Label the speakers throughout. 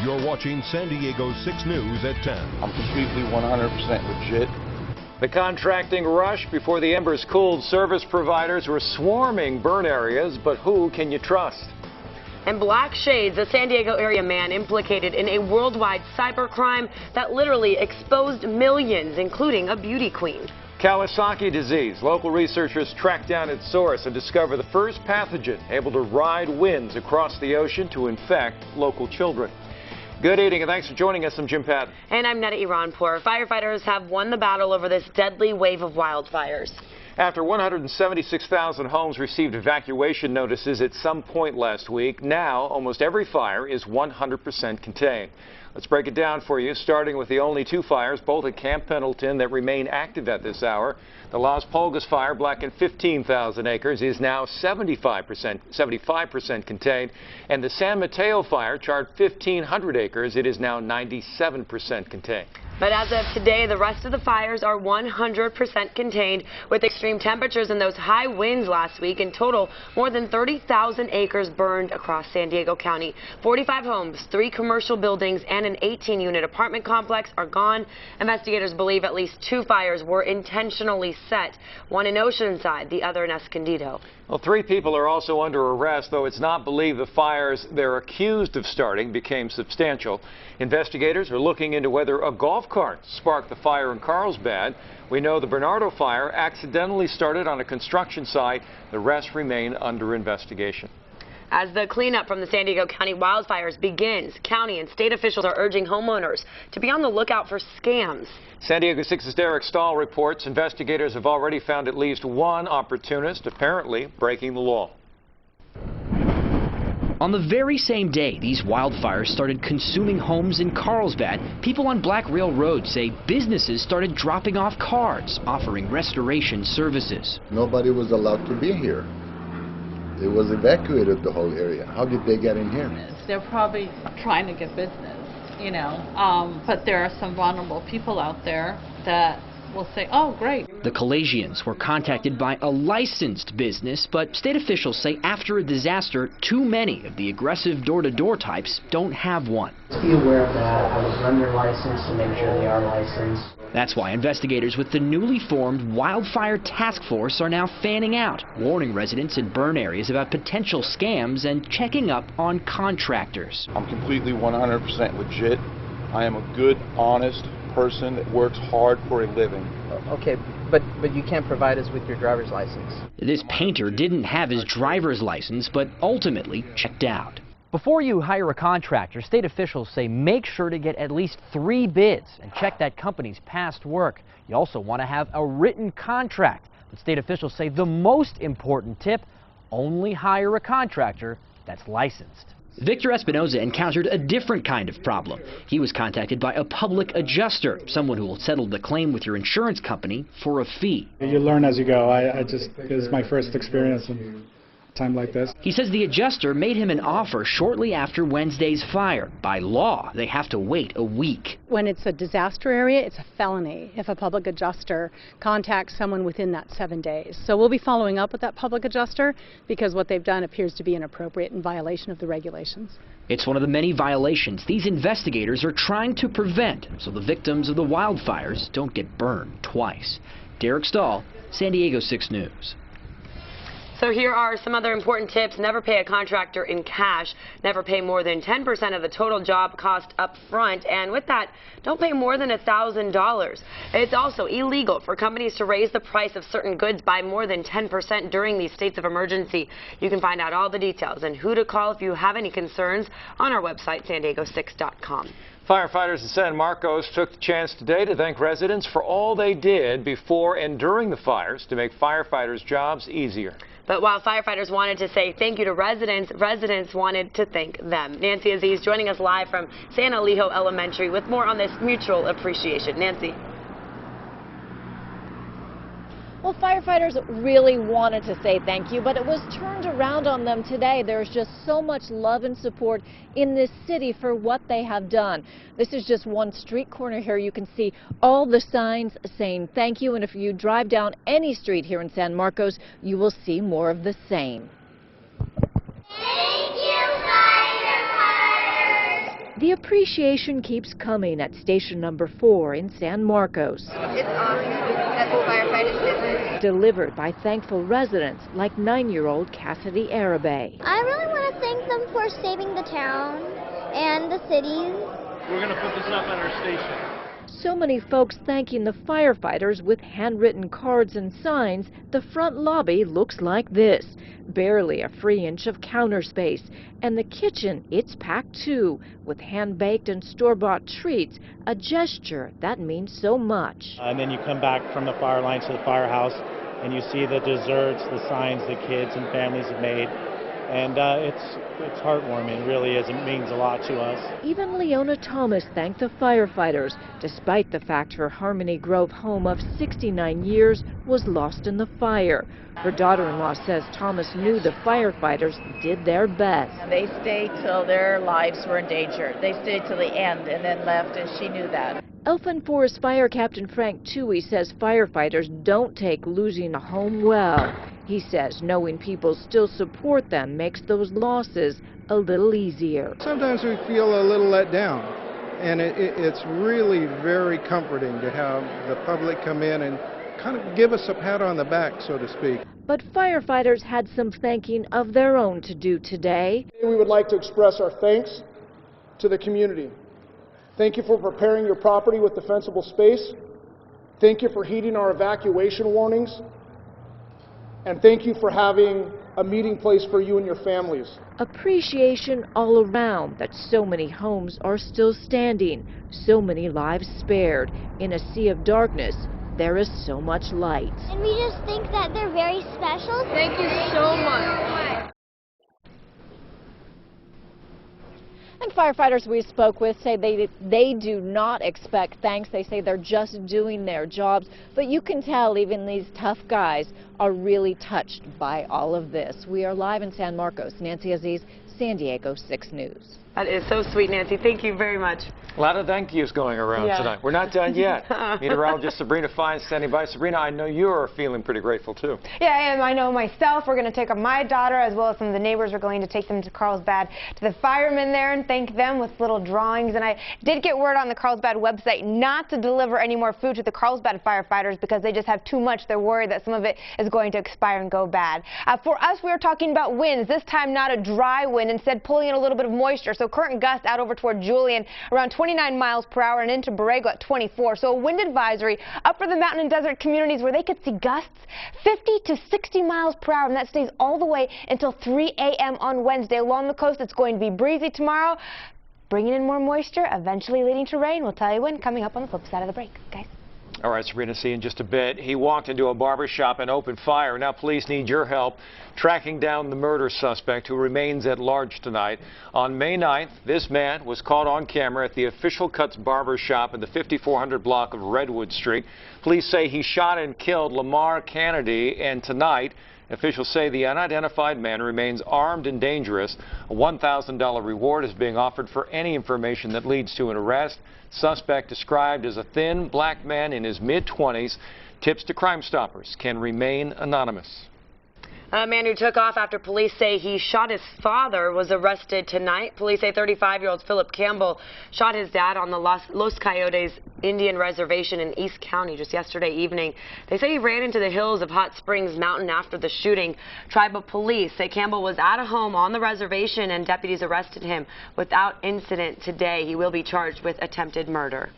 Speaker 1: You're watching San Diego 6 News at 10.
Speaker 2: I'm completely 100% legit.
Speaker 3: The contracting rush before the embers cooled. Service providers were swarming burn areas, but who can you trust?
Speaker 4: And Black Shades, a San Diego area man implicated in a worldwide cybercrime that literally exposed millions, including a beauty queen.
Speaker 3: Kawasaki disease. Local researchers tracked down its source and discovered the first pathogen able to ride winds across the ocean to infect local children. Good evening, and thanks for joining us. I'm Jim Patton.
Speaker 4: And I'm Netta Iranpour. Firefighters have won the battle over this deadly wave of wildfires.
Speaker 3: After 176,000 homes received evacuation notices at some point last week, now almost every fire is 100% contained. Let's break it down for you, starting with the only two fires, both at Camp Pendleton, that remain active at this hour. The Las Pulgas fire, blackened 15,000 acres, is now 75% contained. And the San Mateo fire charred 1,500 acres. It is now 97% contained.
Speaker 4: But as of today, the rest of the fires are 100% contained, with extreme temperatures and those high winds last week. In total, more than 30,000 acres burned across San Diego County. 45 homes, 3 commercial buildings, and an 18-unit apartment complex are gone. Investigators believe at least 2 fires were intentionally set, one in Oceanside, the other in Escondido.
Speaker 3: Well, 3 people are also under arrest, though it's not believed the fires they're accused of starting became substantial. Investigators are looking into whether a golf cart sparked the fire in Carlsbad. We know the Bernardo fire accidentally started on a construction site. The rest remain under investigation.
Speaker 4: As the cleanup from the San Diego County wildfires begins, county and state officials are urging homeowners to be on the lookout for scams.
Speaker 3: San Diego 6's Derek Stahl reports investigators have already found at least one opportunist, apparently breaking the law.
Speaker 5: On the very same day these wildfires started consuming homes in Carlsbad, people on Black Rail Road say businesses started dropping off cards offering restoration services.
Speaker 6: Nobody was allowed to be here. It was evacuated, the whole area. How did they get in here?
Speaker 7: They're probably trying to get business, you know, but there are some vulnerable people out there that will say, oh, great.
Speaker 5: The Kalasians were contacted by a licensed business, but state officials say after a disaster, too many of the aggressive door-to-door types don't have one.
Speaker 8: Be aware of that. I would run their license to make sure they are licensed.
Speaker 5: That's why investigators with the newly formed Wildfire Task Force are now fanning out, warning residents in burn areas about potential scams and checking up on contractors.
Speaker 2: I'm completely 100% legit. I am a good, honest person that works hard for a living.
Speaker 9: Okay, but you can't provide us with your driver's license.
Speaker 5: This painter didn't have his driver's license, but ultimately checked out. Before you hire a contractor, state officials say make sure to get at least 3 bids and check that company's past work. You also want to have a written contract. But state officials say the most important tip, only hire a contractor that's licensed. Victor Espinoza encountered a different kind of problem. He was contacted by a public adjuster, someone who will settle the claim with your insurance company for a fee.
Speaker 10: You learn as you go. This is my first experience in time like this.
Speaker 5: He says the adjuster made him an offer shortly after Wednesday's fire. By law, they have to wait a week.
Speaker 11: When it's a disaster area, it's a felony if a public adjuster contacts someone within that 7 days. So we'll be following up with that public adjuster because what they've done appears to be inappropriate in violation of the regulations.
Speaker 5: It's one of the many violations these investigators are trying to prevent so the victims of the wildfires don't get burned twice. Derek Stahl, San Diego 6 News.
Speaker 4: So here are some other important tips. Never pay a contractor in cash. Never pay more than 10% of the total job cost up front. And with that, don't pay more than $1,000. It's also illegal for companies to raise the price of certain goods by more than 10% during these states of emergency. You can find out all the details and who to call if you have any concerns on our website, san-diego6.com.
Speaker 3: Firefighters in San Marcos took the chance today to thank residents for all they did before and during the fires to make firefighters' jobs easier.
Speaker 4: But while firefighters wanted to say thank you to residents, residents wanted to thank them. Nancy Aziz joining us live from San Elijo Elementary with more on this mutual appreciation. Nancy.
Speaker 12: Well, firefighters really wanted to say thank you, but it was turned around on them today. There's just so much love and support in this city for what they have done. This is just one street corner here. You can see all the signs saying thank you, and if you drive down any street here in San Marcos, you will see more of the same.
Speaker 13: Thank you, firefighters!
Speaker 12: The appreciation keeps coming at station number 4 in San Marcos.
Speaker 13: It's awesome. That's firefighters' business.
Speaker 12: Delivered by thankful residents like 9-year-old Cassidy Arabay.
Speaker 14: I really want to thank them for saving the town and the cities.
Speaker 15: We're going to put this up at our station.
Speaker 12: So many folks thanking the firefighters with handwritten cards and signs, the front lobby looks like this. Barely a free inch of counter space. And the kitchen, it's packed too, with hand-baked and store-bought treats, a gesture that means so much.
Speaker 16: And then you come back from the fire lines to the firehouse, and you see the desserts, the signs the kids and families have made. And it's heartwarming, it really is. It means a lot to us.
Speaker 12: Even Leona Thomas thanked the firefighters, despite the fact her Harmony Grove home of 69 years was lost in the fire. Her daughter-in-law says Thomas knew the firefighters did their best.
Speaker 17: They stayed till their lives were in danger. They stayed till the end and then left, and she knew that.
Speaker 12: Elfin Forest Fire Captain Frank Toohey says firefighters don't take losing a home well. He says knowing people still support them makes those losses a little easier.
Speaker 18: Sometimes we feel a little let down, and it's really very comforting to have the public come in and kind of give us a pat on the back, so to speak.
Speaker 12: But firefighters had some thanking of their own to do today.
Speaker 19: We would like to express our thanks to the community. Thank you for preparing your property with defensible space. Thank you for heeding our evacuation warnings. And thank you for having a meeting place for you and your families.
Speaker 12: Appreciation all around that so many homes are still standing, so many lives spared. In a sea of darkness, there is so much light.
Speaker 14: And we just think that they're very special.
Speaker 4: Thank you so much.
Speaker 12: And firefighters we spoke with say they do not expect thanks. They say they're just doing their jobs. But you can tell even these tough guys are really touched by all of this. We are live in San Marcos. Nancy Aziz, San Diego 6 News.
Speaker 4: That is so sweet, Nancy. Thank you very much.
Speaker 3: A lot of thank yous going around tonight. We're not done yet. Meteorologist Sabrina Fine standing by. Sabrina, I know you're feeling pretty grateful too.
Speaker 20: Yeah, I am. I know myself. We're going to take my daughter as well as some of the neighbors. We're going to take them to Carlsbad, to the firemen there, and thank them with little drawings. And I did get word on the Carlsbad website not to deliver any more food to the Carlsbad firefighters because they just have too much. They're worried that some of it is going to expire and go bad. For us, we are talking about winds. This time not a dry wind, instead pulling in a little bit of moisture. So current gusts out over toward Julian around 29 miles per hour and into Borrego at 24. So a wind advisory up for the mountain and desert communities where they could see gusts 50 to 60 miles per hour, and that stays all the way until 3 a.m. on Wednesday. Along the coast, it's going to be breezy tomorrow, bringing in more moisture, eventually leading to rain. We'll tell you when coming up on the flip side of the break, guys.
Speaker 3: All right, Sabrina, see you in just a bit. He walked into a barber shop and opened fire. Now police need your help tracking down the murder suspect who remains at large tonight. On May 9th, this man was caught on camera at the Official Cuts barber shop in the 5400 block of Redwood Street. Police say he shot and killed Lamar Kennedy, and tonight officials say the unidentified man remains armed and dangerous. A $1,000 reward is being offered for any information that leads to an arrest. Suspect described as a thin black man in his mid-20s. Tips to Crime Stoppers can remain anonymous.
Speaker 4: A man who took off after police say he shot his father was arrested tonight. Police say 35-year-old Philip Campbell shot his dad on the Los Coyotes Indian Reservation in East County just yesterday evening. They say he ran into the hills of Hot Springs Mountain after the shooting. Tribal police say Campbell was at a home on the reservation and deputies arrested him without incident today. He will be charged with attempted murder.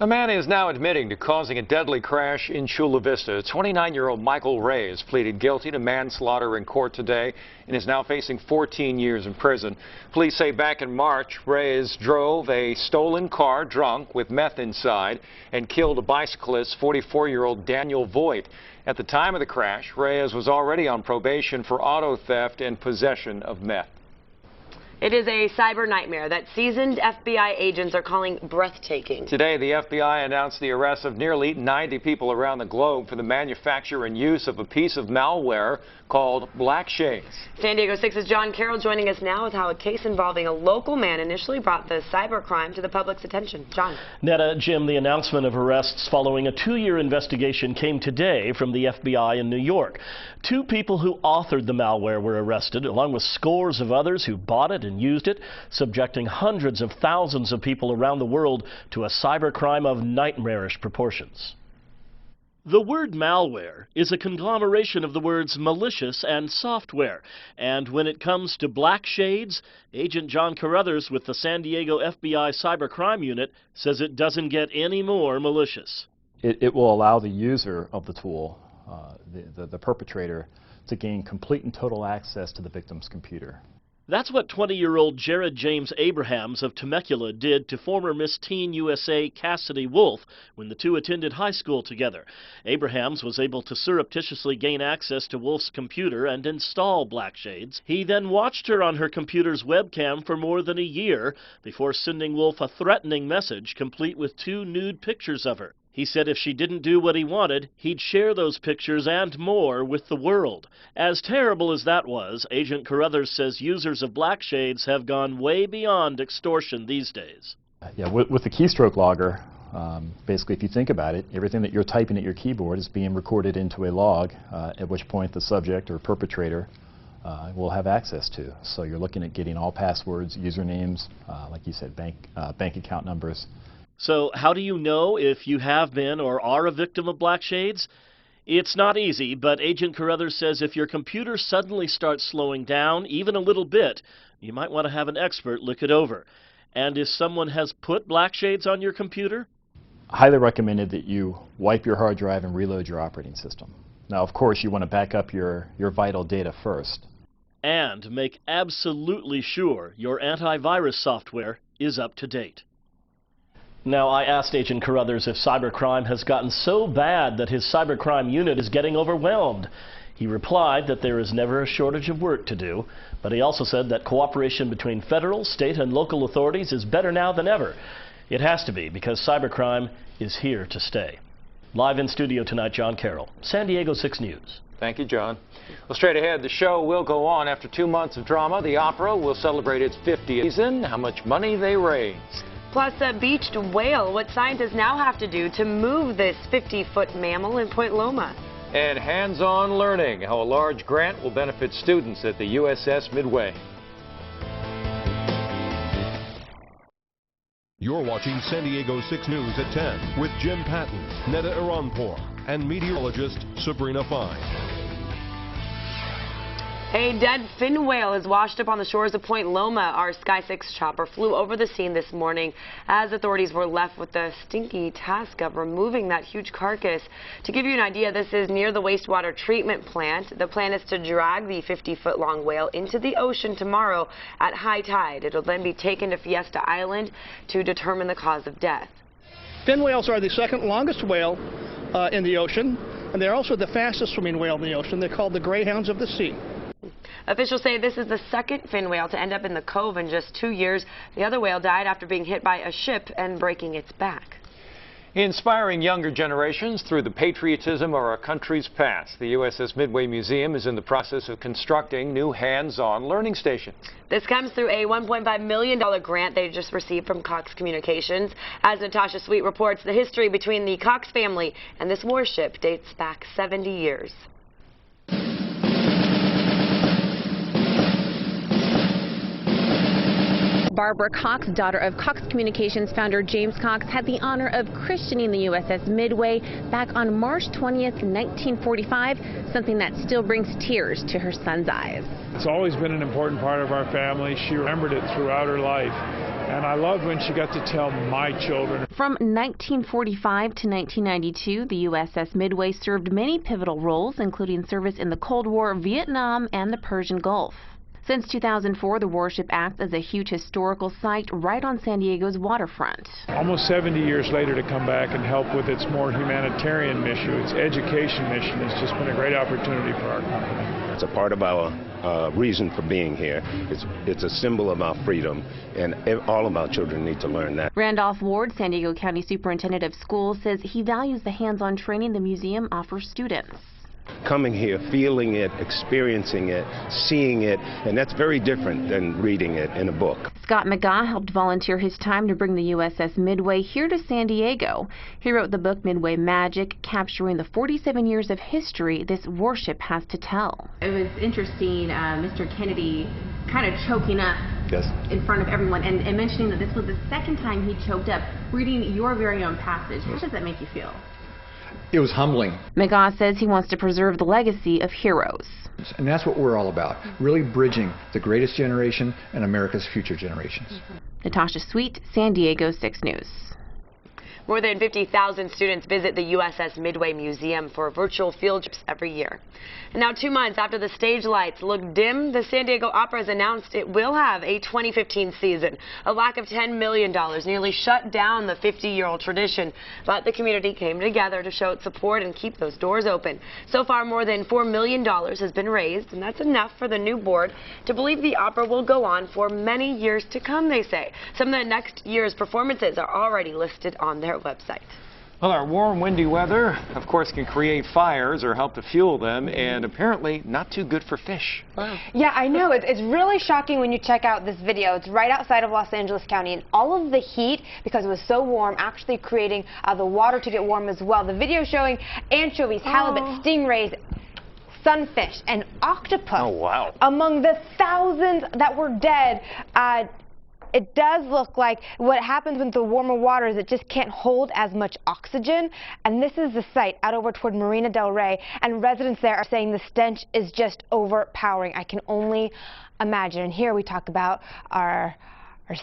Speaker 3: A man is now admitting to causing a deadly crash in Chula Vista. 29-year-old Michael Reyes pleaded guilty to manslaughter in court today and is now facing 14 years in prison. Police say back in March, Reyes drove a stolen car drunk with meth inside and killed a bicyclist, 44-year-old Daniel Voigt. At the time of the crash, Reyes was already on probation for auto theft and possession of meth.
Speaker 4: It is a cyber nightmare that seasoned FBI agents are calling breathtaking.
Speaker 3: Today, the FBI announced the arrest of nearly 90 people around the globe for the manufacture and use of a piece of malware called Black Shades.
Speaker 4: San Diego 6's John Carroll joining us now with how a case involving a local man initially brought the cybercrime to the public's attention. John.
Speaker 21: Netta, Jim, the announcement of arrests following a 2-year investigation came today from the FBI in New York. 2 people who authored the malware were arrested, along with scores of others who bought it and and used it, subjecting hundreds of thousands of people around the world to a cybercrime of nightmarish proportions. The word malware is a conglomeration of the words malicious and software, and when it comes to black shades, Agent John Carruthers with the San Diego FBI Cybercrime Unit says it doesn't get any more malicious.
Speaker 1: It will allow the user of the tool, the perpetrator, to gain complete and total access to the victim's computer.
Speaker 21: That's what 20-year-old Jared James Abrahams of Temecula did to former Miss Teen USA Cassidy Wolf when the two attended high school together. Abrahams was able to surreptitiously gain access to Wolf's computer and install black shades. He then watched her on her computer's webcam for more than a year before sending Wolf a threatening message complete with 2 nude pictures of her. He said if she didn't do what he wanted, he'd share those pictures and more with the world. As terrible as that was, Agent Carruthers says users of black shades have gone way beyond extortion these days.
Speaker 1: Yeah, with the keystroke logger, basically if you think about it, everything that you're typing at your keyboard is being recorded into a log, at which point the subject or perpetrator will have access to. So you're looking at getting all passwords, usernames, like you said, bank account numbers.
Speaker 21: So how do you know if you have been or are a victim of black shades? It's not easy, but Agent Carruthers says if your computer suddenly starts slowing down, even a little bit, you might want to have an expert look it over. And if someone has put black shades on your computer?
Speaker 1: Highly recommended that you wipe your hard drive and reload your operating system. Now, of course, you want to back up your vital data first.
Speaker 21: And make absolutely sure your antivirus software is up to date. Now, I asked Agent Carruthers if cybercrime has gotten so bad that his cybercrime unit is getting overwhelmed. He replied that there is never a shortage of work to do, but he also said that cooperation between federal, state, and local authorities is better now than ever. It has to be, because cybercrime is here to stay. Live in studio tonight, John Carroll, San Diego 6 News.
Speaker 3: Thank you, John. Well, straight ahead, the show will go on after 2 months of drama. The opera will celebrate its 50th season, how much money they raised.
Speaker 4: Plus, a beached whale, what scientists now have to do to move this 50-foot mammal in Point Loma.
Speaker 3: And hands-on learning, how a large grant will benefit students at the USS Midway.
Speaker 22: You're watching San Diego 6 News at 10 with Jim Patton, Neda Iranpour, and meteorologist Sabrina Fine.
Speaker 4: A dead fin whale is washed up on the shores of Point Loma. Our Sky 6 chopper flew over the scene this morning as authorities were left with the stinky task of removing that huge carcass. To give you an idea, this is near the wastewater treatment plant. The plan is to drag the 50-foot-long whale into the ocean tomorrow at high tide. It'll then be taken to Fiesta Island to determine the cause of death.
Speaker 23: Fin whales are the second longest whale in the ocean, and they're also the fastest swimming whale in the ocean. They're called the greyhounds of the sea.
Speaker 4: Officials say this is the second fin whale to end up in the cove in just 2 years. The other whale died after being hit by a ship and breaking its back.
Speaker 3: Inspiring younger generations through the patriotism of our country's past. The USS Midway Museum is in the process of constructing new hands-on learning stations.
Speaker 4: This comes through a $1.5 million grant they just received from Cox Communications. As Natasha Sweet reports, the history between the Cox family and this warship dates back 70 years.
Speaker 24: Barbara Cox, daughter of Cox Communications founder James Cox, had the honor of christening the USS Midway back on March 20th, 1945, something that still brings tears to her son's eyes.
Speaker 15: It's always been an important part of our family. She remembered it throughout her life, and I loved when she got to tell my children.
Speaker 24: From 1945 to 1992, the USS Midway served many pivotal roles, including service in the Cold War, Vietnam, and the Persian Gulf. Since 2004, the warship acts as a huge historical site right on San Diego's waterfront.
Speaker 15: Almost 70 years later, to come back and help with its more humanitarian mission, its education mission, has just been a great opportunity for our company.
Speaker 25: It's a part of our reason for being here. It's a symbol of our freedom, and all of our children need to learn that.
Speaker 24: Randolph Ward, San Diego County Superintendent of Schools, says he values the hands-on training the museum offers students.
Speaker 25: Coming here, feeling it, experiencing it, seeing it, and that's very different than reading it in a book.
Speaker 24: Scott McGaugh helped volunteer his time to bring the USS Midway here to San Diego. He wrote the book Midway Magic, capturing the 47 years of history this warship has to tell.
Speaker 26: It was interesting, Mr. Kennedy kind of choking up
Speaker 2: Yes.
Speaker 24: In front of everyone, and mentioning that this was the second time he choked up, reading your very own passage. How does that make you feel?
Speaker 2: It was humbling.
Speaker 24: McGaugh says he wants to preserve the legacy of heroes.
Speaker 2: And that's what we're all about, really bridging the greatest generation and America's future generations.
Speaker 24: Natasha Sweet, San Diego 6 News.
Speaker 4: More than 50,000 students visit the USS Midway Museum for virtual field trips every year. And now 2 months after the stage lights look dim, the San Diego Opera has announced it will have a 2015 season. A lack of $10 million nearly shut down the 50-year-old tradition, but the community came together to show its support and keep those doors open. So far, more than $4 million has been raised, and that's enough for the new board to believe the opera will go on for many years to come, they say. Some of the next year's performances are already listed on their website.
Speaker 3: Well, our warm, windy weather, of course, can create fires or help to fuel them, and apparently not too good for fish.
Speaker 20: Wow. Yeah, I know. It's really shocking when you check out this video. It's right outside of Los Angeles County, and all of the heat, because it was so warm, actually creating the water to get warm as well. The video showing anchovies, halibut, stingrays, sunfish, and octopus.
Speaker 3: Oh, wow.
Speaker 20: Among the thousands that were dead. It does look like what happens with the warmer water is it just can't hold as much oxygen. And this is the site out over toward Marina del Rey. And residents there are saying the stench is just overpowering. I can only imagine. And here we talk about our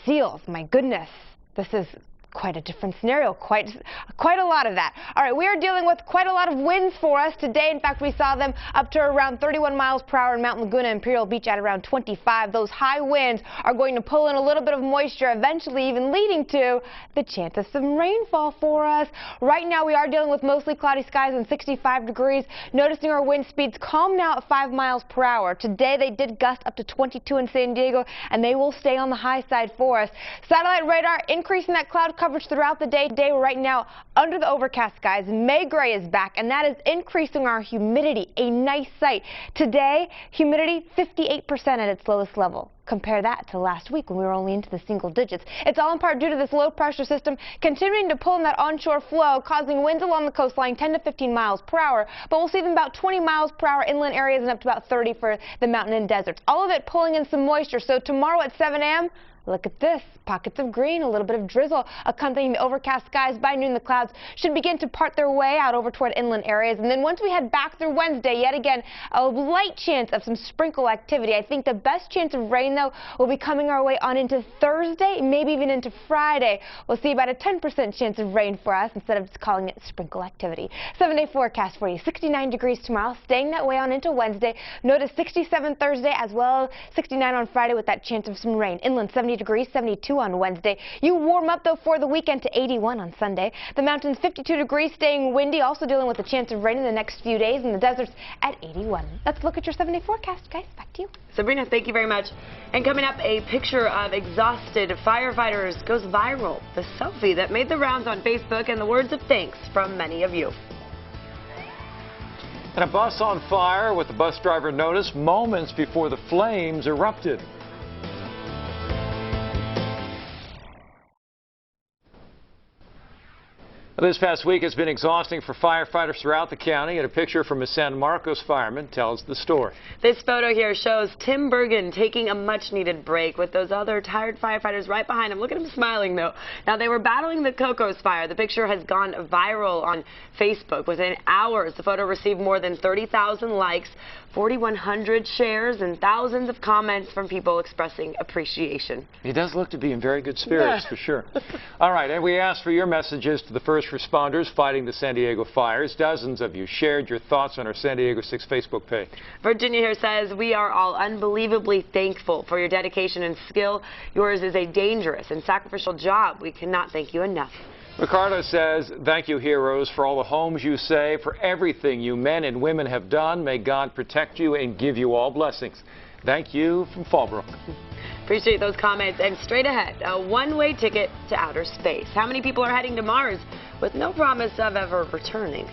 Speaker 20: seals. My goodness, this is quite a different scenario, quite a lot of that. All right, we are dealing with quite a lot of winds for us today. In fact, we saw them up to around 31 miles per hour in Mount Laguna, Imperial Beach at around 25. Those high winds are going to pull in a little bit of moisture, eventually even leading to the chance of some rainfall for us. Right now, we are dealing with mostly cloudy skies and 65 degrees. Noticing our wind speeds calm now at 5 miles per hour. Today, they did gust up to 22 in San Diego, and they will stay on the high side for us. Satellite radar increasing that cloud coverage throughout the day. Today, we're right now under the overcast skies. May gray is back, and that is increasing our humidity. A nice sight. Today, humidity 58% at its lowest level. Compare that to last week when we were only into the single digits. It's all in part due to this low pressure system continuing to pull in that onshore flow, causing winds along the coastline 10 to 15 miles per hour. But we'll see them about 20 miles per hour inland areas and up to about 30 for the mountain and deserts. All of it pulling in some moisture. So tomorrow at 7 a.m., look at this. Pockets of green, a little bit of drizzle accompanying the overcast skies. By noon, the clouds should begin to part their way out over toward inland areas. And then once we head back through Wednesday, yet again, a light chance of some sprinkle activity. I think the best chance of rain, though, will be coming our way on into Thursday, maybe even into Friday. We'll see about a 10% chance of rain for us instead of just calling it sprinkle activity. 7-day forecast for you. 69 degrees tomorrow, staying that way on into Wednesday. Notice 67 Thursday as well, 69 on Friday with that chance of some rain. Inland 70 degrees, 72 on Wednesday. You warm up, though, for the weekend to 81 on Sunday. The mountains 52 degrees, staying windy, also dealing with a chance of rain in the next few days, and the deserts at 81. Let's look at your 7-day forecast, guys. Back to you.
Speaker 4: Sabrina, thank you very much. And coming up, a picture of exhausted firefighters goes viral. The selfie that made the rounds on Facebook, and the words of thanks from many of you.
Speaker 3: And a bus on fire with the bus driver noticed moments before the flames erupted. This past week has been exhausting for firefighters throughout the county, and a picture from a San Marcos fireman tells the story.
Speaker 4: This photo here shows Tim Bergen taking a much-needed break with those other tired firefighters right behind him. Look at him smiling, though. Now, they were battling the Cocos fire. The picture has gone viral on Facebook. Within hours, the photo received more than 30,000 likes, 4,100 shares, and thousands of comments from people expressing appreciation.
Speaker 3: He does look to be in very good spirits, for sure. All right, and we asked for your messages to the first responders fighting the San Diego fires. Dozens of you shared your thoughts on our San Diego 6 Facebook page.
Speaker 4: Virginia here says, we are all unbelievably thankful for your dedication and skill. Yours is a dangerous and sacrificial job. We cannot thank you enough.
Speaker 3: Ricardo says, thank you, heroes, for all the homes you save, for everything you men and women have done. May God protect you and give you all blessings. Thank you from Fallbrook.
Speaker 4: Appreciate those comments. And straight ahead, a one-way ticket to outer space. How many people are heading to Mars with no promise of ever returning?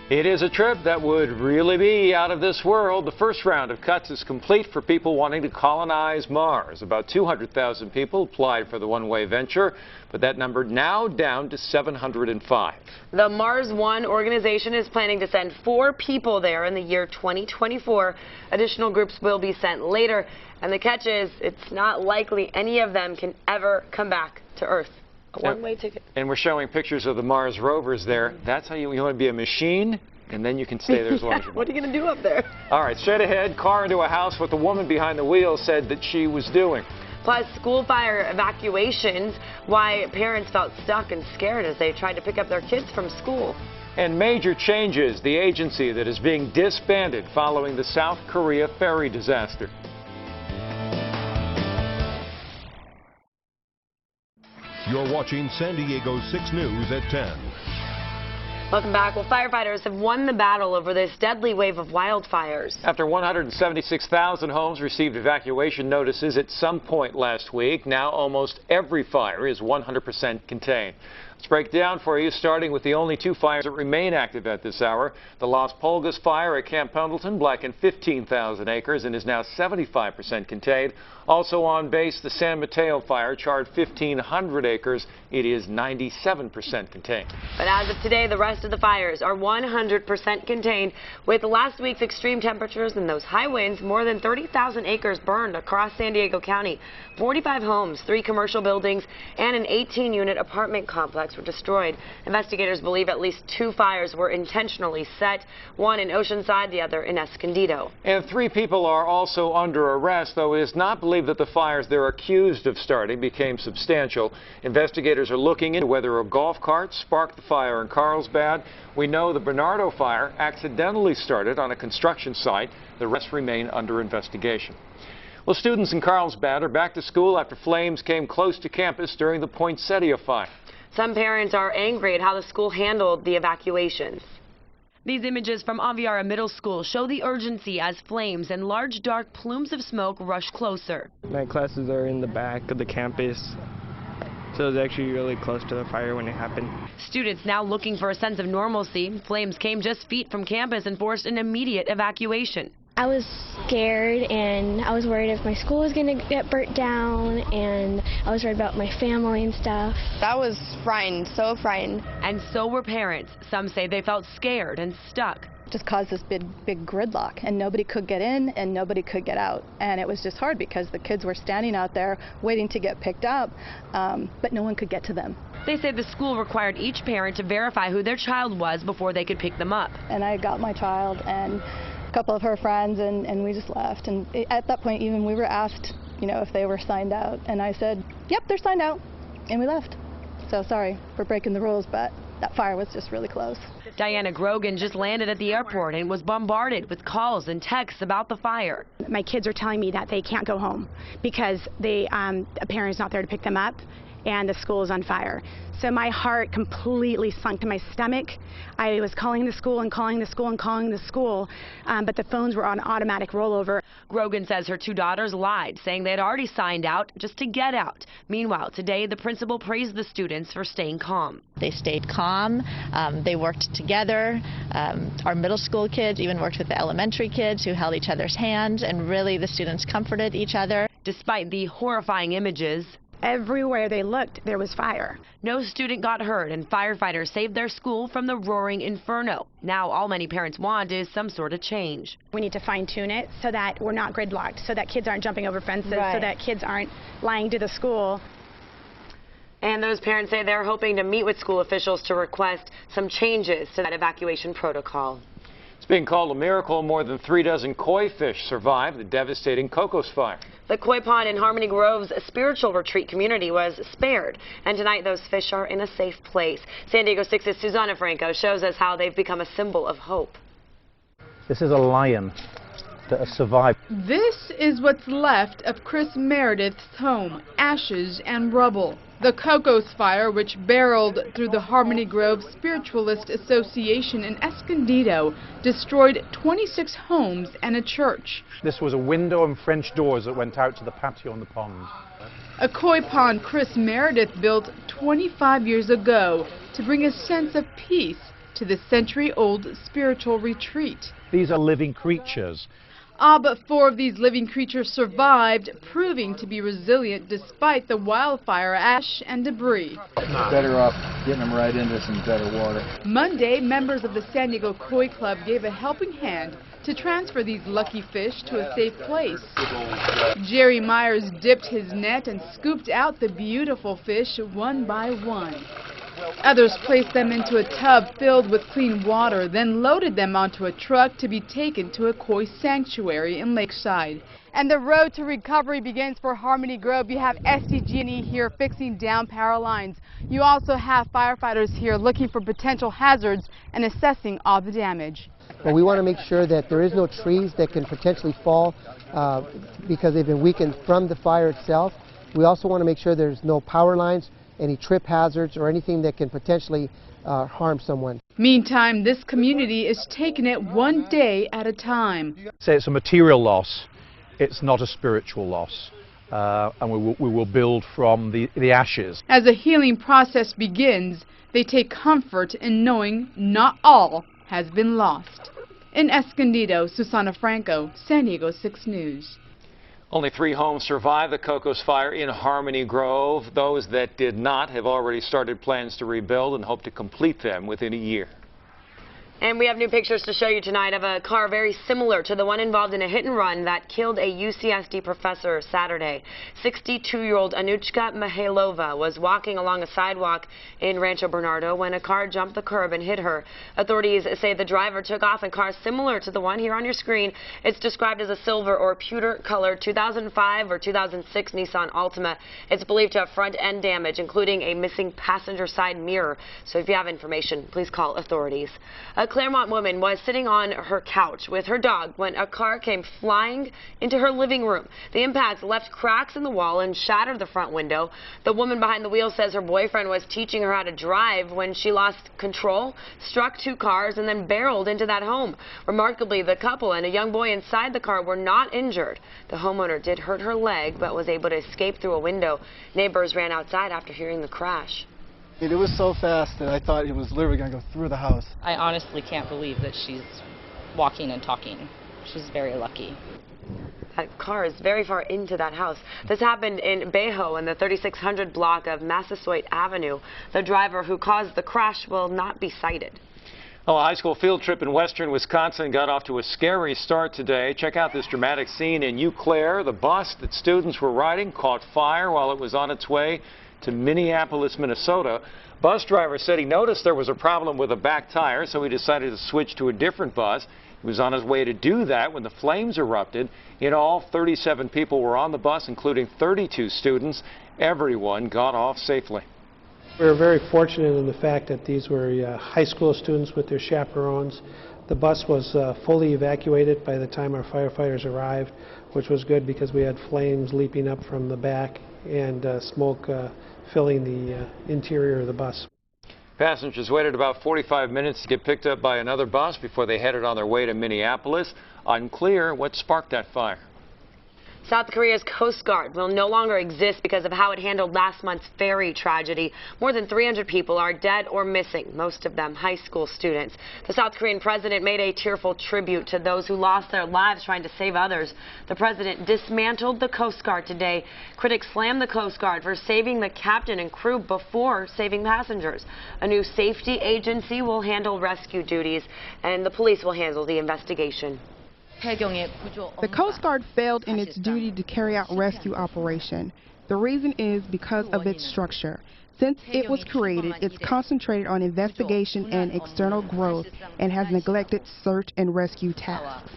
Speaker 3: It is a trip that would really be out of this world. The first round of cuts is complete for people wanting to colonize Mars. About 200,000 people applied for the one-way venture, but that number now down to 705.
Speaker 4: The Mars One organization is planning to send 4 people there in the year 2024. Additional groups will be sent later, and the catch is it's not likely any of them can ever come back to Earth. A one-way ticket.
Speaker 3: And we're showing pictures of the Mars rovers there. That's how you want to be a machine, and then you can stay there as long as you want.
Speaker 4: What are you going to do up there?
Speaker 3: All right, straight ahead, car into a house, what the woman behind the wheel said that she was doing.
Speaker 4: Plus, school fire evacuations, why parents felt stuck and scared as they tried to pick up their kids from school.
Speaker 3: And major changes, the agency that is being disbanded following the South Korea ferry disaster.
Speaker 22: You're watching San Diego 6 News at 10.
Speaker 4: Welcome back. Well, firefighters have won the battle over this deadly wave of wildfires.
Speaker 3: After 176,000 homes received evacuation notices at some point last week, now almost every fire is 100% contained. Let's break it down for you, starting with the only 2 fires that remain active at this hour. The Las Pulgas fire at Camp Pendleton blackened 15,000 acres and is now 75% contained. Also on base, the San Mateo fire charred 1,500 acres. It is 97% contained.
Speaker 4: But as of today, the rest of the fires are 100% contained. With last week's extreme temperatures and those high winds, more than 30,000 acres burned across San Diego County. 45 homes, 3 commercial buildings, and an 18-unit apartment complex were destroyed. Investigators believe at least 2 fires were intentionally set, one in Oceanside, the other in Escondido.
Speaker 3: And 3 people are also under arrest, though it is not believed that the fires they're accused of starting became substantial. Investigators are looking into whether a golf cart sparked the fire in Carlsbad. We know the Bernardo fire accidentally started on a construction site. The rest remain under investigation. Well, students in Carlsbad are back to school after flames came close to campus during the Poinsettia fire.
Speaker 4: Some parents are angry at how the school handled the evacuations. These images from Aviara Middle School show the urgency as flames and large dark plumes of smoke rush closer.
Speaker 6: My classes are in the back of the campus, so it was actually really close to the fire when it happened.
Speaker 4: Students now looking for a sense of normalcy. Flames came just feet from campus and forced an immediate evacuation.
Speaker 14: I was scared and I was worried if my school was going to get burnt down, and I was worried about my family and stuff.
Speaker 7: I was frightened, so frightened.
Speaker 4: And so were parents. Some say they felt scared and stuck.
Speaker 8: It just caused this big gridlock, and nobody could get in and nobody could get out. And it was just hard because the kids were standing out there waiting to get picked up, but no one could get to them.
Speaker 4: They say the school required each parent to verify who their child was before they could pick them up.
Speaker 8: And I got my child and a couple of her friends, and we just left. And at that point, even we were asked, if they were signed out. And I said, yep, they're signed out. And we left. So sorry for breaking the rules, but that fire was just really close.
Speaker 4: Diana Grogan just landed at the airport and was bombarded with calls and texts about the fire.
Speaker 9: My kids are telling me that they can't go home because a parent's not there to pick them up, and the school is on fire. So my heart completely sunk to my stomach. I was calling the school and calling the school and calling the school, but the phones were on automatic rollover.
Speaker 4: Grogan says her 2 daughters lied, saying they had already signed out just to get out. Meanwhile, today the principal praised the students for staying calm.
Speaker 10: They stayed calm. They worked together. Our middle school kids even worked with the elementary kids who held each other's hands, and really the students comforted each other.
Speaker 4: Despite the horrifying images,
Speaker 9: everywhere they looked, there was fire.
Speaker 4: No student got hurt, and firefighters saved their school from the roaring inferno. Now all many parents want is some sort of change.
Speaker 9: We need to fine-tune it so that we're not gridlocked, so that kids aren't jumping over fences, so that kids aren't lying to the school.
Speaker 4: And those parents say they're hoping to meet with school officials to request some changes to that evacuation protocol.
Speaker 3: It's being called a miracle. More than 3 dozen koi fish survived the devastating Cocos fire.
Speaker 4: The koi pond in Harmony Grove's spiritual retreat community was spared, and tonight those fish are in a safe place. San Diego 6's Susana Franco shows us how they've become a symbol of hope.
Speaker 26: This is a lion that has survived.
Speaker 27: This is what's left of Chris Meredith's home, ashes and rubble. The Cocos fire, which barreled through the Harmony Grove Spiritualist Association in Escondido, destroyed 26 homes and a church.
Speaker 26: This was a window and French doors that went out to the patio on the pond.
Speaker 27: A koi pond Chris Meredith built 25 years ago to bring a sense of peace to the century-old spiritual retreat.
Speaker 26: These are living creatures.
Speaker 27: All but 4 of these living creatures survived, proving to be resilient despite the wildfire ash and debris.
Speaker 2: Better off getting them right into some better water.
Speaker 27: Monday, members of the San Diego Koi Club gave a helping hand to transfer these lucky fish to a safe place. Jerry Myers dipped his net and scooped out the beautiful fish one by one. Others placed them into a tub filled with clean water, then loaded them onto a truck to be taken to a koi sanctuary in Lakeside. And the road to recovery begins for Harmony Grove. You have SDG&E here fixing down power lines. You also have firefighters here looking for potential hazards and assessing all the damage.
Speaker 5: But we want to make sure that there is no trees that can potentially fall because they've been weakened from the fire itself. We also want to make sure there's no power lines, any trip hazards, or anything that can potentially harm someone.
Speaker 27: Meantime, this community is taking it one day at a time.
Speaker 26: Say it's a material loss, it's not a spiritual loss. And we will build from the ashes.
Speaker 27: As the healing process begins, they take comfort in knowing not all has been lost. In Escondido, Susana Franco, San Diego 6 News.
Speaker 3: Only 3 homes survived the Cocos fire in Harmony Grove. Those that did not have already started plans to rebuild and hope to complete them within a year.
Speaker 4: And we have new pictures to show you tonight of a car very similar to the one involved in a hit and run that killed a UCSD professor Saturday. 62-year-old Anuchka Mihailova was walking along a sidewalk in Rancho Bernardo when a car jumped the curb and hit her. Authorities say the driver took off in a car similar to the one here on your screen. It's described as a silver or pewter-colored 2005 or 2006 Nissan Altima. It's believed to have front-end damage, including a missing passenger side mirror. So if you have information, please call authorities. A Claremont woman was sitting on her couch with her dog when a car came flying into her living room. The impact left cracks in the wall and shattered the front window. The woman behind the wheel says her boyfriend was teaching her how to drive when she lost control, struck 2 cars, and then barreled into that home. Remarkably, the couple and a young boy inside the car were not injured. The homeowner did hurt her leg but was able to escape through a window. Neighbors ran outside after hearing the crash.
Speaker 11: It was so fast that I thought it was literally going to go through the house.
Speaker 13: I honestly can't believe that she's walking and talking. She's very lucky.
Speaker 4: That car is very far into that house. This happened in Bejo in the 3600 block of Massasoit Avenue. The driver who caused the crash will not be cited.
Speaker 3: Well, a high school field trip in western Wisconsin got off to a scary start today. Check out this dramatic scene in Eau Claire. The bus that students were riding caught fire while it was on its way to Minneapolis, Minnesota. Bus driver said he noticed there was a problem with a back tire, so he decided to switch to a different bus. He was on his way to do that when the flames erupted. In all, 37 people were on the bus, including 32 students. Everyone got off safely.
Speaker 16: We were very fortunate in the fact that these were high school students with their chaperones. The bus was fully evacuated by the time our firefighters arrived, which was good because we had flames leaping up from the back and smoke filling the interior of the bus.
Speaker 3: Passengers waited about 45 minutes to get picked up by another bus before they headed on their way to Minneapolis. Unclear what sparked that fire.
Speaker 4: South Korea's Coast Guard will no longer exist because of how it handled last month's ferry tragedy. More than 300 people are dead or missing, most of them high school students. The South Korean president made a tearful tribute to those who lost their lives trying to save others. The president dismantled the Coast Guard today. Critics slammed the Coast Guard for saving the captain and crew before saving passengers. A new safety agency will handle rescue duties, and the police will handle the investigation.
Speaker 17: The Coast Guard failed in its duty to carry out rescue operation. The reason is because of its structure. Since it was created, it's concentrated on investigation and external growth and has neglected search and rescue tasks.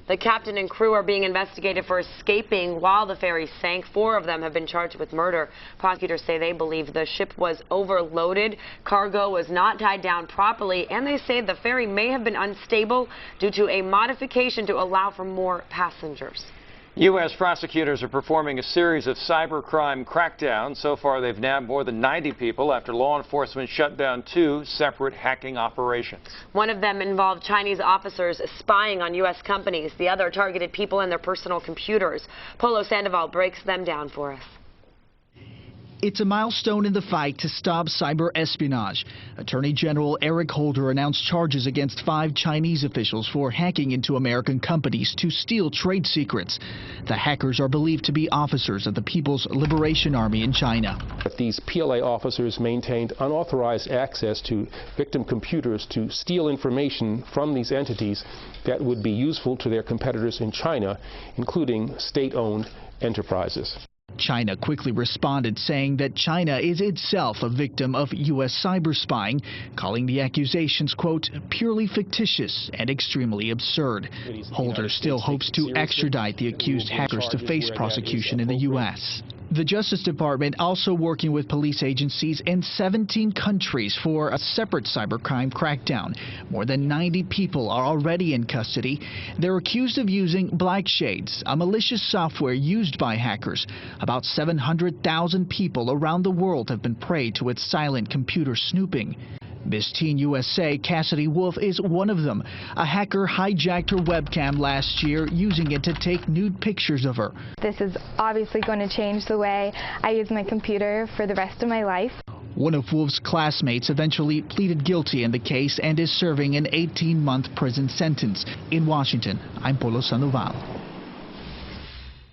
Speaker 4: The captain and crew are being investigated for escaping while the ferry sank. 4 of them have been charged with murder. Prosecutors say they believe the ship was overloaded, cargo was not tied down properly, and they say the ferry may have been unstable due to a modification to allow for more passengers.
Speaker 3: U.S. prosecutors are performing a series of cybercrime crackdowns. So far, they've nabbed more than 90 people after law enforcement shut down 2 separate hacking operations.
Speaker 4: One of them involved Chinese officers spying on U.S. companies. The other targeted people and their personal computers. Polo Sandoval breaks them down for us.
Speaker 1: It's a milestone in the fight to stop cyber espionage. Attorney General Eric Holder announced charges against 5 Chinese officials for hacking into American companies to steal trade secrets. The hackers are believed to be officers of the People's Liberation Army in China.
Speaker 12: These PLA officers maintained unauthorized access to victim computers to steal information from these entities that would be useful to their competitors in China, including state-owned enterprises.
Speaker 1: China quickly responded, saying that China is itself a victim of U.S. cyber spying, calling the accusations, quote, purely fictitious and extremely absurd. Holder still hopes to extradite the accused hackers to face prosecution in the U.S. The Justice Department also working with police agencies in 17 countries for a separate cybercrime crackdown. More than 90 people are already in custody. They're accused of using Black Shades, a malicious software used by hackers. About 700,000 people around the world have been prey to its silent computer snooping. Miss Teen USA Cassidy Wolf is one of them. A hacker hijacked her webcam last year, using it to take nude pictures of her.
Speaker 15: This is obviously going to change the way I use my computer for the rest of my life.
Speaker 1: One of Wolf's classmates eventually pleaded guilty in the case and is serving an 18-month prison sentence. In Washington, I'm Polo Sandoval.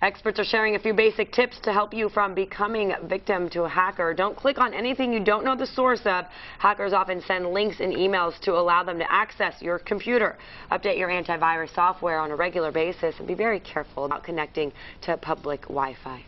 Speaker 4: Experts are sharing a few basic tips to help you from becoming a victim to a hacker. Don't click on anything you don't know the source of. Hackers often send links in emails to allow them to access your computer. Update your antivirus software on a regular basis and be very careful about connecting to public Wi-Fi.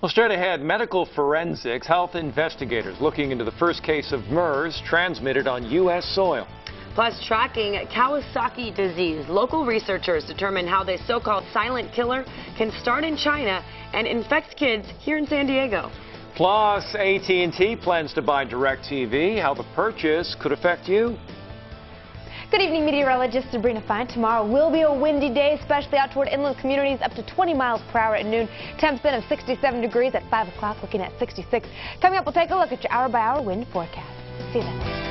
Speaker 3: Well, straight ahead, medical forensics, health investigators looking into the first case of MERS transmitted on U.S. soil.
Speaker 4: Plus, tracking Kawasaki disease. Local researchers determine how this so-called silent killer can start in China and infect kids here in San Diego.
Speaker 3: Plus, AT&T plans to buy DirecTV, how the purchase could affect you.
Speaker 20: Good evening, meteorologist Sabrina Fine. Tomorrow will be a windy day, especially out toward inland communities, up to 20 miles per hour at noon. Temps then of 67 degrees at 5 o'clock, looking at 66. Coming up, we'll take a look at your hour-by-hour wind forecast. See you then.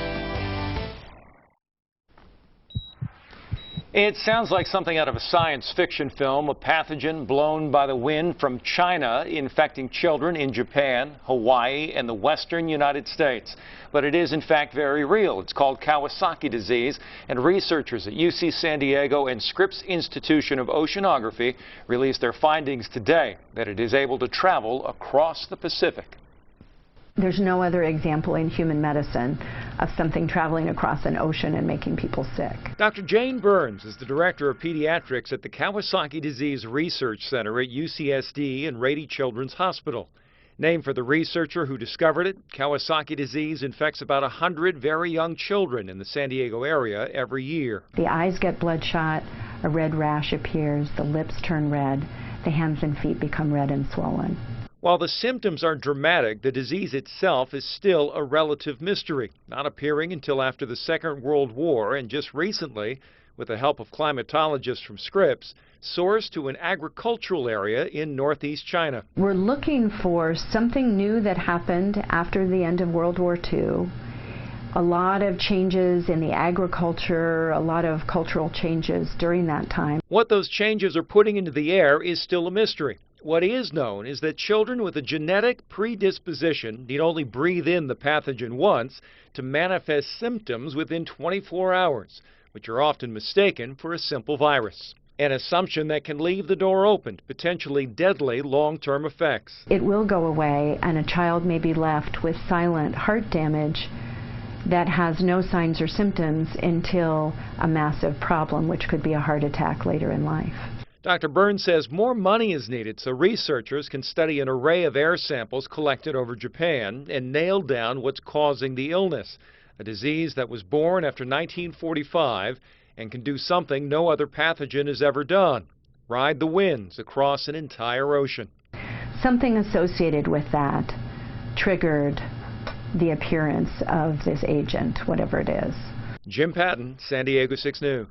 Speaker 3: It sounds like something out of a science fiction film, a pathogen blown by the wind from China infecting children in Japan, Hawaii, and the western United States. But it is in fact very real. It's called Kawasaki disease, and researchers at UC San Diego and Scripps Institution of Oceanography released their findings today that it is able to travel across the Pacific.
Speaker 18: There's no other example in human medicine of something traveling across an ocean and making people sick.
Speaker 3: Dr. Jane Burns is the director of pediatrics at the Kawasaki Disease Research Center at UCSD and Rady Children's Hospital. Named for the researcher who discovered it, Kawasaki disease infects about 100 very young children in the San Diego area every year.
Speaker 18: The eyes get bloodshot, a red rash appears, the lips turn red, the hands and feet become red and swollen.
Speaker 3: While the symptoms are dramatic, the disease itself is still a relative mystery, not appearing until after the Second World War, and just recently, with the help of climatologists from Scripps, sourced to an agricultural area in northeast China.
Speaker 18: We're looking for something new that happened after the end of World War II. A lot of changes in the agriculture, a lot of cultural changes during that time.
Speaker 3: What those changes are putting into the air is still a mystery. What is known is that children with a genetic predisposition need only breathe in the pathogen once to manifest symptoms within 24 hours, which are often mistaken for a simple virus. An assumption that can leave the door open to potentially deadly long-term effects.
Speaker 18: It will go away, and a child may be left with silent heart damage that has no signs or symptoms until a massive problem, which could be a heart attack later in life.
Speaker 3: Dr. Burns says more money is needed so researchers can study an array of air samples collected over Japan and nail down what's causing the illness, a disease that was born after 1945 and can do something no other pathogen has ever done: ride the winds across an entire ocean.
Speaker 18: Something associated with that triggered the appearance of this agent, whatever it is.
Speaker 3: Jim Patton, San Diego 6 News.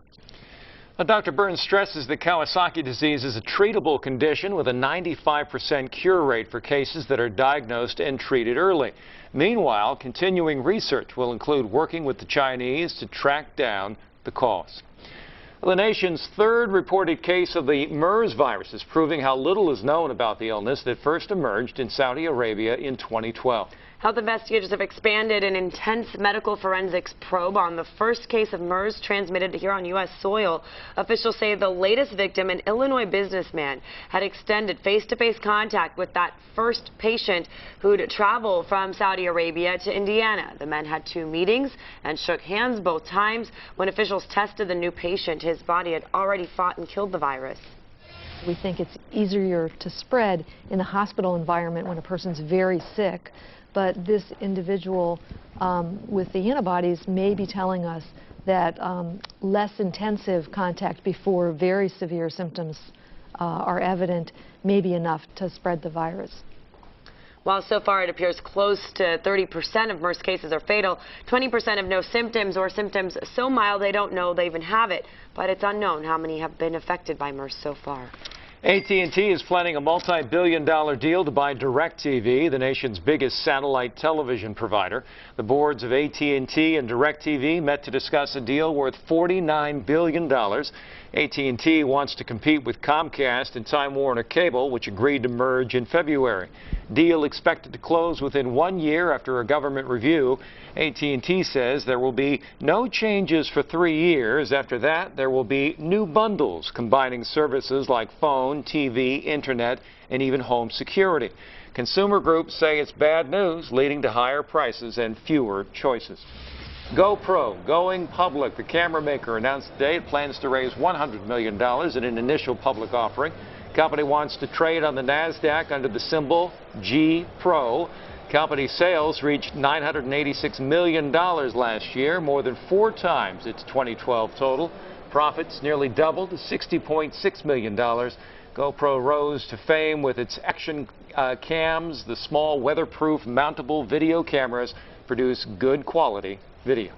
Speaker 3: Now, Dr. Burns stresses that Kawasaki disease is a treatable condition with a 95% cure rate for cases that are diagnosed and treated early. Meanwhile, continuing research will include working with the Chinese to track down the cause. The nation's third reported case of the MERS virus is proving how little is known about the illness that first emerged in Saudi Arabia in 2012.
Speaker 4: Health investigators have expanded an intense medical forensics probe on the first case of MERS transmitted here on U.S. soil. Officials say the latest victim, an Illinois businessman, had extended face-to-face contact with that first patient who'd traveled from Saudi Arabia to Indiana. The men had 2 meetings and shook hands both times. When officials tested the new patient, his body had already fought and killed the virus.
Speaker 6: We think it's easier to spread in the hospital environment when a person's very sick. But this individual with the antibodies may be telling us that less intensive contact before very severe symptoms are evident may be enough to spread the virus.
Speaker 4: While so far it appears close to 30% of MERS cases are fatal, 20% have no symptoms or symptoms so mild they don't know they even have it. But it's unknown how many have been affected by MERS so far.
Speaker 3: AT&T is planning a multi-billion-dollar deal to buy DirecTV, the nation's biggest satellite television provider. The boards of AT&T and DirecTV met to discuss a deal worth $49 billion. AT&T wants to compete with Comcast and Time Warner Cable, which agreed to merge in February. Deal expected to close within 1 year after a government review. AT&T says there will be no changes for 3 years. After that, there will be new bundles combining services like phone, TV, internet, and even home security. Consumer groups say it's bad news, leading to higher prices and fewer choices. GoPro going public. The camera maker announced today it plans to raise $100 million in an initial public offering. The company wants to trade on the NASDAQ under the symbol GPRO. Company sales reached $986 million last year, more than 4 times its 2012 total. Profits nearly doubled to $60.6 million. GoPro rose to fame with its action cams. The small weatherproof mountable video cameras produce good quality video.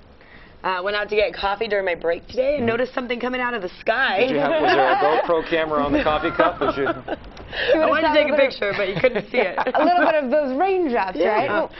Speaker 4: Went out to get coffee during my break today and noticed something coming out of the sky.
Speaker 3: Was there a GoPro camera on the coffee cup?
Speaker 4: I wanted to take a picture, but you couldn't see it.
Speaker 20: A little bit of those raindrops, right? Well,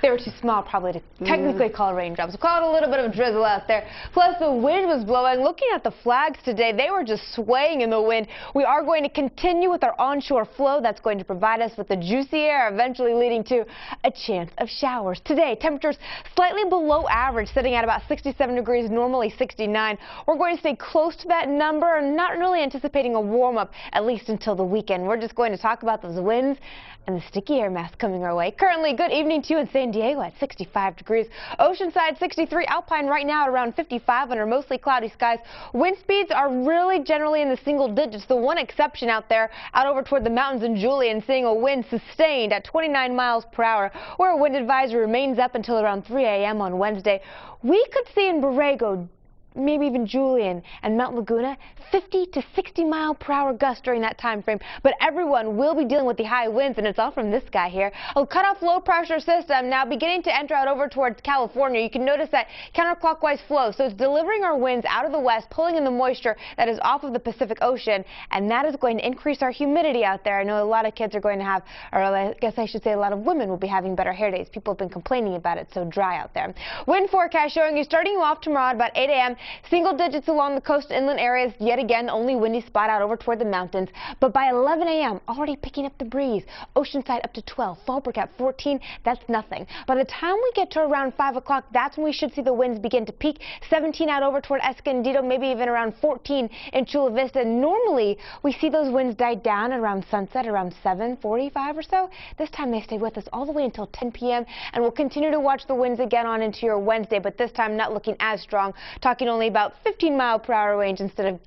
Speaker 20: they were too small probably to technically call raindrops. We'll call it a little bit of drizzle out there. Plus, the wind was blowing. Looking at the flags today, they were just swaying in the wind. We are going to continue with our onshore flow. That's going to provide us with the juicy air, eventually leading to a chance of showers. Today, temperatures slightly below average, sitting at about 67 degrees, normally 69. We're going to stay close to that number and not really anticipating a warm-up, at least until the weekend. We're just going to talk about those winds and the sticky air mass coming our way. Currently, good evening to you in San Diego at 65 degrees. Oceanside 63, Alpine right now at around 55 under mostly cloudy skies. Wind speeds are really generally in the single digits. The one exception out there, out over toward the mountains in Julian, seeing a wind sustained at 29 miles per hour, where a wind advisory remains up until around 3 a.m. on Wednesday. We could see in Borrego, maybe even Julian and Mount Laguna, 50 to 60 mile per hour gusts during that time frame. But everyone will be dealing with the high winds, and it's all from this guy here. A cut-off low pressure system now beginning to enter out over towards California. You can notice that counterclockwise flow, so it's delivering our winds out of the west, pulling in the moisture that is off of the Pacific Ocean, and that is going to increase our humidity out there. I know a lot of kids are going to have, or I guess I should say a lot of women will be having better hair days. People have been complaining about it, so dry out there. Wind forecast showing you starting you off tomorrow at about 8 a.m. Single digits along the coast inland areas. Yet again, only windy spot out over toward the mountains. But by 11 a.m., already picking up the breeze. Oceanside up to 12. Fallbrook at 14. That's nothing. By the time we get to around 5 o'clock, that's when we should see the winds begin to peak. 17 out over toward Escondido, maybe even around 14 in Chula Vista. Normally, we see those winds die down at around sunset, around 7:45 or so. This time they stay with us all the way until 10 p.m. And we'll continue to watch the winds again on into your Wednesday, but this time not looking as strong. Talking only about 15 mile per hour range instead of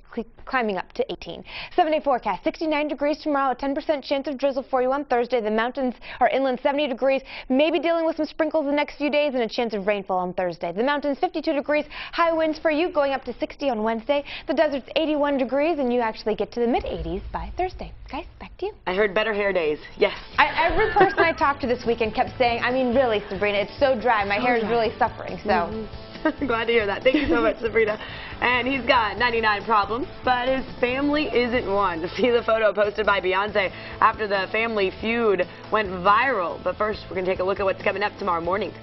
Speaker 20: climbing up to 18. 7-day forecast, 69 degrees tomorrow, a 10% chance of drizzle for you on Thursday. The mountains are inland 70 degrees, maybe dealing with some sprinkles the next few days and a chance of rainfall on Thursday. The mountains 52 degrees, high winds for you going up to 60 on Wednesday. The desert's 81 degrees and you actually get to the mid-80s by Thursday. Guys, back to you.
Speaker 4: I heard better hair days. Yes.
Speaker 20: Every person I talked to this weekend kept saying, I mean, really, Sabrina, it's so dry. My hair is really suffering, so.
Speaker 4: Glad to hear that. Thank you so much, Sabrina. And he's got 99 problems, but his family isn't one. See the photo posted by Beyonce after the family feud went viral. But first, we're going to take a look at what's coming up tomorrow morning.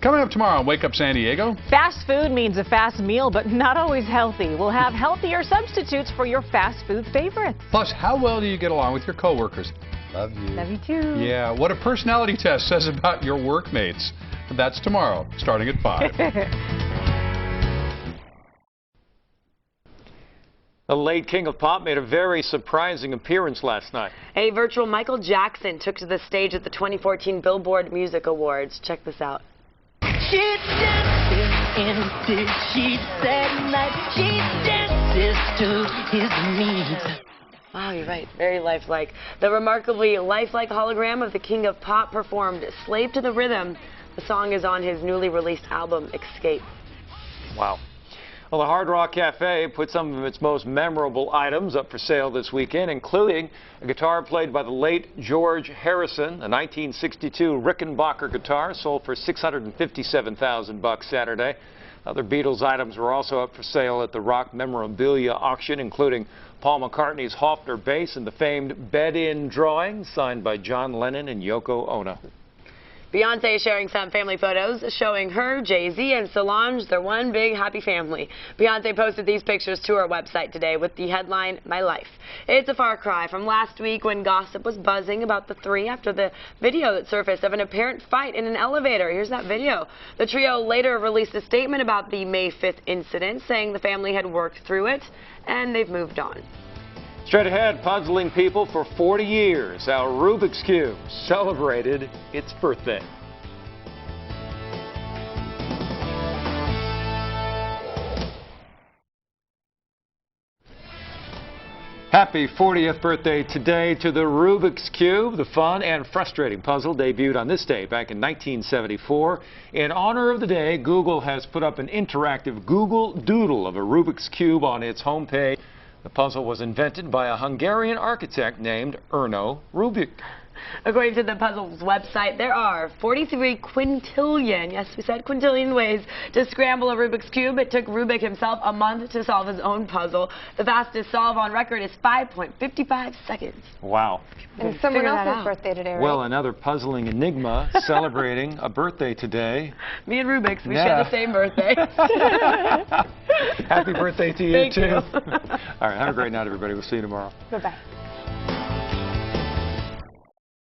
Speaker 14: Coming up tomorrow on Wake Up San Diego.
Speaker 19: Fast food means a fast meal, but not always healthy. We'll have healthier substitutes for your fast food favorites.
Speaker 14: Plus, how well do you get along with your coworkers?
Speaker 19: Love you. Love you too.
Speaker 14: Yeah, what a personality test says about your workmates. That's tomorrow, starting at 5.
Speaker 3: The late King of Pop made a very surprising appearance last night.
Speaker 4: A virtual Michael Jackson took to the stage at the 2014 Billboard Music Awards. Check this out.
Speaker 21: She dances in his sheets at night. She dances to his needs.
Speaker 4: Wow, you're right. Very lifelike. The remarkably lifelike hologram of the King of Pop performed Slave to the Rhythm. The song is on his newly released album, Escape.
Speaker 3: Wow. Well, the Hard Rock Cafe put some of its most memorable items up for sale this weekend, including a guitar played by the late George Harrison, a 1962 Rickenbacker guitar sold for $657,000 Saturday. Other Beatles items were also up for sale at the Rock memorabilia auction, including Paul McCartney's Hofner bass and the famed bed-in drawing signed by John Lennon and Yoko Ono.
Speaker 4: Beyonce is sharing some family photos showing her, Jay-Z, and Solange, their one big happy family. Beyonce posted these pictures to her website today with the headline, My Life. It's a far cry from last week when gossip was buzzing about the three after the video that surfaced of an apparent fight in an elevator. Here's that video. The trio later released a statement about the May 5th incident, saying the family had worked through it and they've moved on.
Speaker 3: Straight ahead, puzzling people for 40 years, our Rubik's Cube celebrated its birthday. Happy 40th birthday today to the Rubik's Cube. The fun and frustrating puzzle debuted on this day back in 1974. In honor of the day, Google has put up an interactive Google Doodle of a Rubik's Cube on its homepage. The puzzle was invented by a Hungarian architect named Erno Rubik.
Speaker 4: According to the puzzle's website, there are 43 quintillion, yes, we said quintillion ways to scramble a Rubik's Cube. It took Rubik himself a month to solve his own puzzle. The fastest solve on record is 5.55 seconds.
Speaker 3: Wow.
Speaker 20: And it's someone else's birthday today, right?
Speaker 3: Well, another puzzling enigma celebrating a birthday today.
Speaker 4: Me and Rubik's, we share the same birthday.
Speaker 3: Happy birthday to you,
Speaker 4: Thank
Speaker 3: too.
Speaker 4: you.
Speaker 3: All right, have a great night, everybody. We'll see you tomorrow.
Speaker 20: Bye-bye.